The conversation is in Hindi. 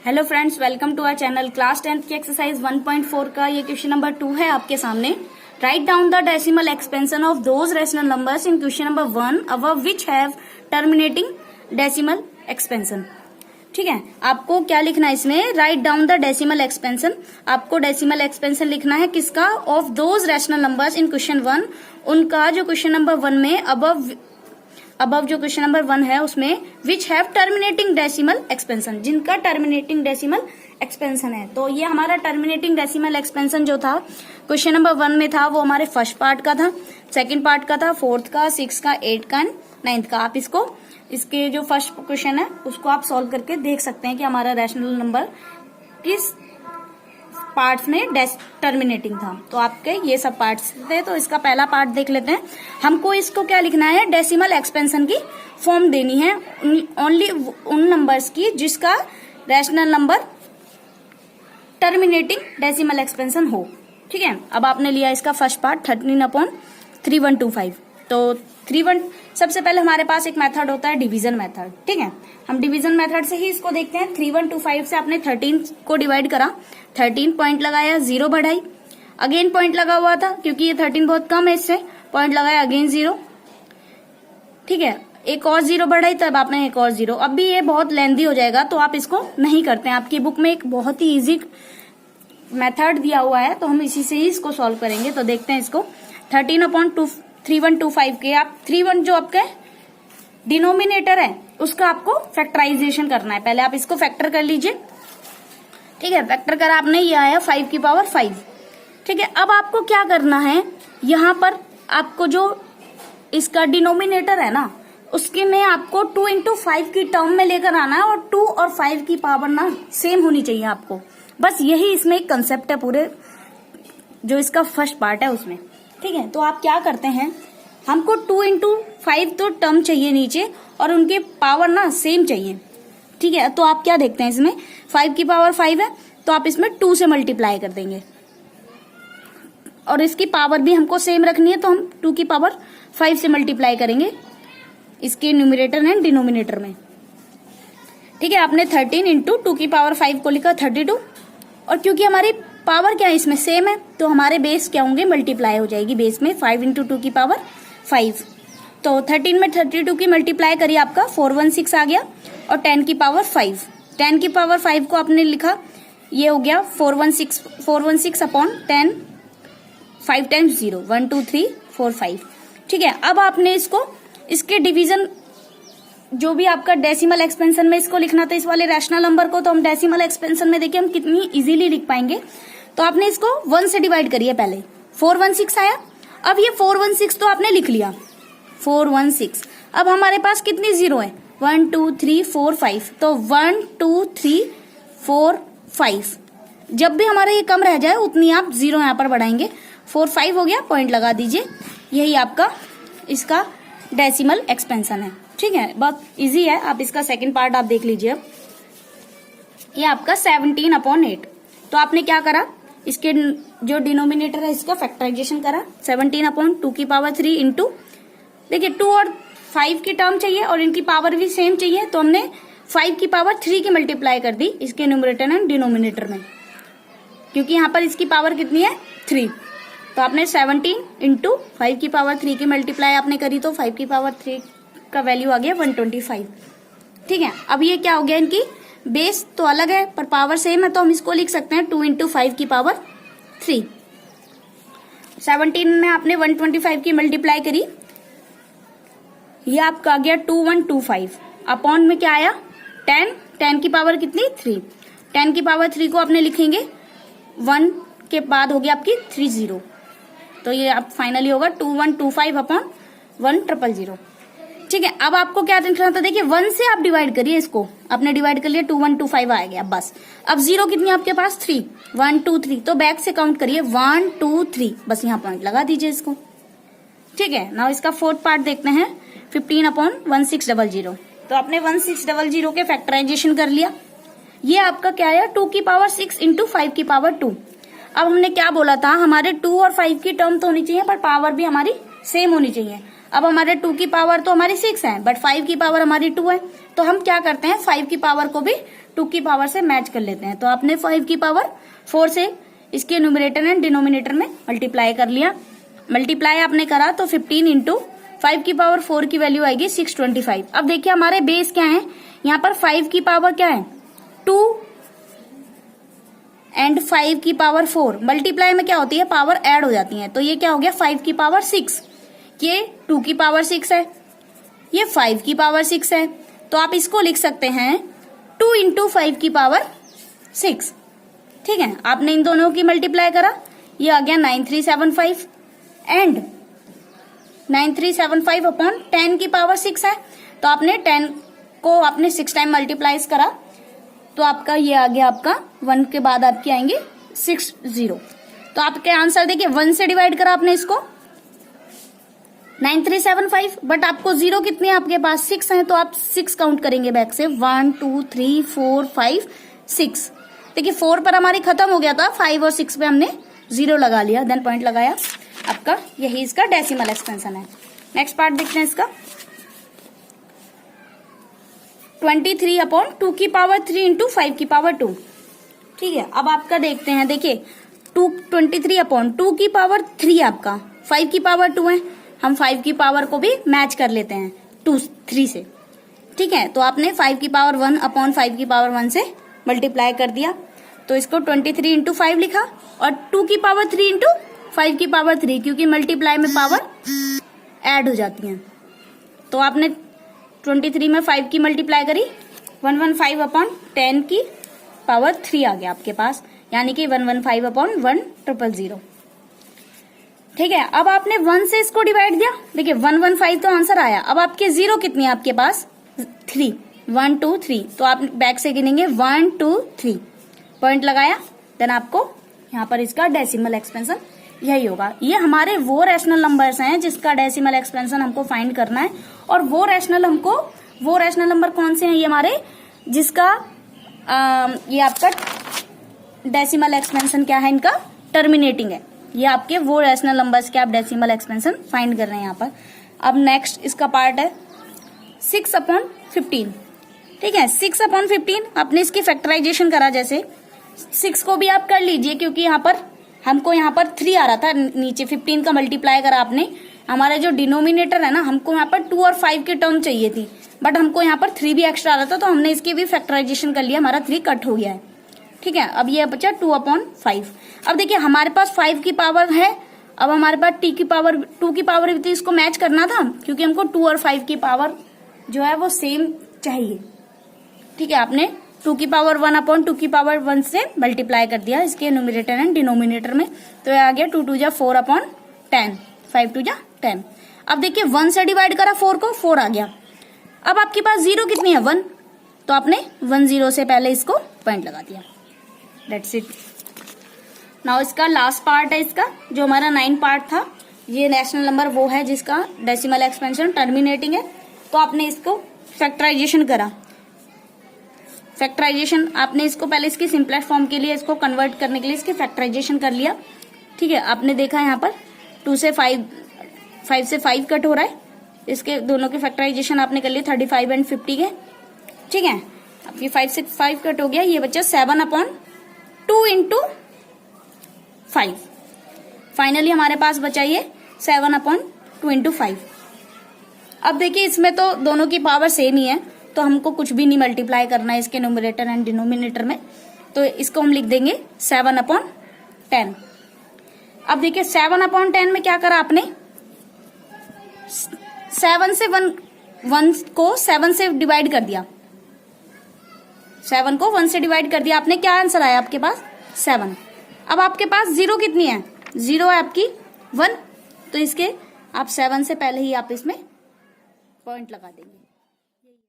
Hello friends, welcome to our channel. Class 10th की एक्सरसाइज 1.4 का ये क्वेश्चन नंबर 2 है आपके सामने। Write down the decimal expansion of those rational numbers in question number 1 above which have terminating decimal expansion. ठीक है, आपको क्या लिखना है इसमें? Write down the decimal expansion. आपको डेसिमल एक्सपेंशन लिखना है किसका? Of those rational numbers in question 1, उनका जो क्वेश्चन नंबर 1 में अबव जो क्वेश्चन नंबर 1 है उसमें which have terminating decimal expansion, जिनका टर्मिनेटिंग डेसिमल एक्सपेंशन है। तो ये हमारा टर्मिनेटिंग डेसिमल एक्सपेंशन जो था क्वेश्चन नंबर 1 में था वो हमारे फर्स्ट पार्ट का था, सेकंड पार्ट का था, फोर्थ का, 6 का, 8 का एंड 9th का। आप इसके जो फर्स्ट क्वेश्चन है उसको आप सॉल्व करके देख सकते हैं कि हमारा रैशनल नंबर किस पार्ट्स में टर्मिनेटिंग था। तो आपके ये सब पार्ट्स थे, तो इसका पहला पार्ट देख लेते हैं। हमको इसको क्या लिखना है? डेसिमल एक्सपेंशन की फॉर्म देनी है ओनली उन नंबर्स की जिसका rational number terminating decimal expansion हो। ठीक है, अब आपने लिया इसका फर्स्ट पार्ट 13/3125। तो 31 सबसे पहले हमारे पास एक मेथड होता है डिवीजन मेथड। ठीक है, हम डिवीजन मेथड से ही इसको देखते हैं। 3125 से आपने 13 को डिवाइड करा, 13 पॉइंट लगाया, 0 बढ़ाई, अगेन पॉइंट लगा हुआ था क्योंकि ये 13 बहुत कम है, इससे पॉइंट लगाया, अगेन 0। ठीक है, एक और 0 बढ़ाई, तब आपने एक और 0। अब भी ये बहुत लेंथी हो जाएगा तो आप इसको नहीं करते हैं। आपकी बुक में एक बहुत ही इजी मेथड दिया हुआ है तो हम इसी से ही इसको सॉल्व करेंगे। तो देखते हैं इसको। 13/3125 के आप 31 जो आपके डिनोमिनेटर है उसका आपको फैक्टराइजेशन करना है। पहले आप इसको फैक्टर कर लीजिए। ठीक है, फैक्टर करा आपने, ये आया 5 की पावर 5। ठीक है, अब आपको क्या करना है? यहां पर आपको जो इसका डिनोमिनेटर है ना उसके में आपको 2 into 5 की टर्म में लेकर आना है और 2 और 5 की पावर ना सेम होनी चाहिए आपको। बस यही इसमें एक कंसेप्ट है पूरे जो इसका फर्स्ट पार्ट है उसमें। ठीक है, तो आप क्या करते हैं, हमको 2 into 5 तो टर्म चाहिए नीचे और उनके पावर ना सेम चाहिए। ठीक है, तो आप क्या देखते हैं इसमें 5 की पावर 5 है तो आप इसमें 2 से मल्टीप्लाई कर देंगे और इसकी पावर भी हमको सेम रखनी है तो हम 2 की पावर 5 से मल्टीप्लाई करेंगे इसके न्यूमरेटर एंड डिनोमिनेटर में। ठीक है, आपने 13 इंटू 2 की पावर 5 को लिखा 32 और क्योंकि हमारी पावर क्या है इसमें सेम है तो हमारे बेस क्या होंगे? मल्टीप्लाई हो जाएगी बेस में 5 इंटू 2 की पावर 5। तो 13 में 32 की मल्टीप्लाई करिए, आपका 416 आ गया और 10 की पावर 5। 10 की पावर 5 को आपने लिखा, ये हो गया 416 अपॉन 10, 5 टाइम्स 0, 1 2 3 4 5। ठीक है, अब आपने इसके डिवीजन जो भी आपका डेसिमल एक्सपेंशन में इसको लिखना था, इस वाले रैशनल नंबर को, तो हम डेसिमल एक्सपेंशन में देखिए हम कितनी इजीली लिख पाएंगे। तो आपने इसको 1 से डिवाइड करिए, पहले 416 आया। अब ये 416 तो आपने लिख लिया 416। अब हमारे पास कितनी 0 है? 1 2 3 4 5। तो 1 2 3 4 5। जब भी हमारा ये कम रह जाए उतनी आप 0 यहाँ पर बढ़ाएंगे। 4 5 हो गया, पॉइंट लगा दीजिए। यही आपका इसका डेसिमल एक्सपेंशन है। ठीक है, बहुत इजी है। आप इसका सेकंड पार्ट आप देख लीजिए। अब ये आपका 17/8। तो आपने क्या करा, इसके जो डिनोमिनेटर है इसका फैक्टराइजेशन करा। 17/2 की पावर 3 इंटू, देखिए 2 और 5 की टर्म चाहिए और इनकी पावर भी सेम चाहिए तो हमने 5 की पावर 3 की मल्टीप्लाई कर दी इसके न्यूमरेटर एंड डिनोमिनेटर में, क्योंकि यहाँ पर इसकी पावर कितनी है? 3। तो आपने 17 इंटू 5 की पावर 3 की मल्टीप्लाई आपने करी तो 5 की पावर 3 का वैल्यू आ गया 125। ठीक है, अब ये क्या हो गया? इनकी बेस तो अलग है पर पावर सेम है तो हम इसको लिख सकते हैं 2 इंटू 5 की पावर 3। 17 में आपने 125 की मल्टीप्लाई करी, ये आपका आ गया 2125। अपॉन में क्या आया? 10 की पावर कितनी? 3। 10 की पावर 3 को आपने लिखेंगे 1 के बाद हो गया आपकी 30। तो ये आप फाइनली होगा 2125 अपॉन 1000। ठीक है, अब आपको क्या लिखना था? देखिए 1 से आप डिवाइड करिए, इसको आपने डिवाइड कर लिया 2125 आ गया बस। अब 0 कितनी आपके पास? 3, 1 2 3। तो बैक से काउंट करिए 1 2 3, बस यहाँ पॉइंट लगा दीजिए इसको। ठीक है, नाउ इसका फोर्थ पार्ट देखते हैं 15/1600। तो आपने 1600 के फैक्टराइजेशन कर लिया। ये आपका क्या है? 2 की पावर 6 इंटू 5 की पावर 2। अब हमने क्या बोला था? हमारे 2 और 5 की टर्म तो होनी चाहिए पर पावर भी हमारी सेम होनी चाहिए। अब हमारे 2 की पावर तो हमारी 6 है बट 5 की पावर हमारी 2 है, तो हम क्या करते हैं 5 की पावर को भी 2 की पावर से मैच कर लेते हैं। तो आपने 5 की पावर 4 से इसके न्यूमरेटर एंड डिनोमिनेटर में मल्टीप्लाई कर लिया। मल्टीप्लाई आपने करा तो 15 इंटू 5 की पावर 4 की वैल्यू आएगी 625। अब देखिए हमारे बेस क्या है, यहाँ पर 5 की पावर क्या है 2 एंड 5 की पावर 4। मल्टीप्लाई में क्या होती है, पावर ऐड हो जाती है। तो ये क्या हो गया 5 की पावर 6, ये 2 की पावर 6 है, ये 5 की पावर 6 है। तो आप इसको लिख सकते हैं 2 इंटू 5 की पावर 6। ठीक है, आपने इन दोनों की मल्टीप्लाई करा, ये आ गया 9375 एंड 9375 अपॉन 10 की पावर 6 है। तो आपने 10 को आपने 6 टाइम मल्टीप्लाइज करा तो आपका ये आ गया, आपका 1 के बाद आपके आएंगे 60। तो आपके आंसर देखिए 1 से डिवाइड करा आपने इसको 9375, बट आपको 0 कितने हैं आपके पास 6 हैं। तो आप 6 काउंट करेंगे बैक से 1 2 3 4 5 6। देखिए 4 पर हमारी खत्म हो गया था, 5 और 6 पे हमने 0 लगा लिया, देन पॉइंट लगाया। आपका यही इसका डेसिमल एक्सपेंशन है। नेक्स्ट पार्ट देखते हैं इसका 23 अपॉन 2 की पावर 3 इंटू 5 की पावर 2। ठीक है, अब आपका देखते हैं, देखिए 23 अपॉन 2 की पावर 3 आपका 5 की पावर 2 है। हम 5 की पावर को भी मैच कर लेते हैं 3 से। ठीक है, तो आपने 5 की पावर 1 अपॉन 5 की पावर 1 से मल्टीप्लाई कर दिया। तो इसको 23 इंटू 5 लिखा और 2 की पावर 3 इंटू 5 की पावर 3, क्योंकि मल्टीप्लाई में पावर ऐड हो जाती है। तो आपने 23 में 5 की मल्टीप्लाई करी, 115 अपॉन 10 की पावर 3 आ गया आपके पास, यानी कि 115 अपॉन 1000। ठीक है, अब आपने 1 से इसको डिवाइड दिया, देखिए 115 तो आंसर आया। अब आपके 0 कितनी है आपके पास 3, 1 2 3। तो आप बैक से गिनेंगे 1 2 3, पॉइंट लगाया, देन आपको यहाँ पर इसका डेसिमल एक्सपेंशन यही होगा। ये हमारे वो रैशनल नंबर्स हैं जिसका डेसिमल एक्सपेंशन हमको फाइंड करना है। और वो रैशनल नंबर कौन से हैं, ये हमारे जिसका ये आपका डेसिमल एक्सपेंशन क्या है, इनका टर्मिनेटिंग है। ये आपके वो रैशनल नंबर्स के आप डेसिमल एक्सपेंशन फाइंड कर रहे हैं यहाँ पर। अब नेक्स्ट इसका पार्ट है 6 अपॉन 15। ठीक है, 6 अपॉन 15 आपने इसकी फैक्टराइजेशन करा, जैसे 6 को भी आप कर लीजिए, क्योंकि यहाँ पर हमको यहाँ पर 3 आ रहा था नीचे, 15 का मल्टीप्लाई करा आपने। हमारा जो डिनोमिनेटर है ना, हमको यहाँ पर 2 और 5 की टर्म चाहिए थी, बट हमको यहाँ पर 3 भी एक्स्ट्रा आ रहा था, तो हमने इसकी भी फैक्टराइजेशन कर लिया, हमारा 3 कट हो गया है। ठीक है, अब ये बचा 2 अपॉन 5। अब देखिए हमारे पास 5 की पावर है, अब हमारे पास 2 की पावर भी थी, इसको मैच करना था, क्योंकि हमको 2 और 5 की पावर जो है वो सेम चाहिए। ठीक है, आपने 2 की पावर 1 अपॉन 2 की पावर 1 से मल्टीप्लाई कर दिया इसके न्यूमरेटर एंड डिनोमिनेटर में। तो ये आ गया 2 2 जा 4 अपॉन 10, 5 2 जा 10। अब देखिए 1 से डिवाइड करा 4 को, 4 आ गया। अब आपके पास 0 कितनी है 1, तो आपने 1 0 से पहले इसको पॉइंट लगा दिया। That's it। नाउ इसका लास्ट पार्ट है, इसका जो हमारा 9 पार्ट था, ये रैशनल नंबर वो है जिसका डेसिमल एक्सपेंशन टर्मिनेटिंग है। तो आपने इसको फैक्टराइजेशन करा, फैक्टराइजेशन आपने इसको पहले इसकी सिंपलेस्ट फॉर्म के लिए इसको कन्वर्ट करने के लिए इसकी फैक्टराइजेशन कर लिया। ठीक है, आपने देखा यहाँ पर 2 से 5 से 5 कट हो रहा है, इसके दोनों की फैक्टराइजेशन आपने कर लिया 35 एंड 50 के। ठीक है, अब ये 5 से 5 कट हो गया, ये बच्चा 7 अपॉन 2 इंटू 5। फाइनली हमारे पास बचा ये 7 अपॉन 2 इंटू 5। अब देखिए इसमें तो दोनों की पावर सेम ही है, तो हमको कुछ भी नहीं मल्टीप्लाई करना है इसके न्यूमरेटर एंड डिनोमिनेटर में। तो इसको हम लिख देंगे 7 अपॉन 10। अब देखिए 7 अपॉन 10 में क्या करा आपने, 7 से 1 को 7 से डिवाइड कर दिया, 7 को 1 से डिवाइड कर दिया आपने। क्या आंसर आया आपके पास 7। अब आपके पास 0 कितनी है, 0 है आपकी 1, तो इसके आप 7 से पहले ही आप इसमें पॉइंट लगा देंगे।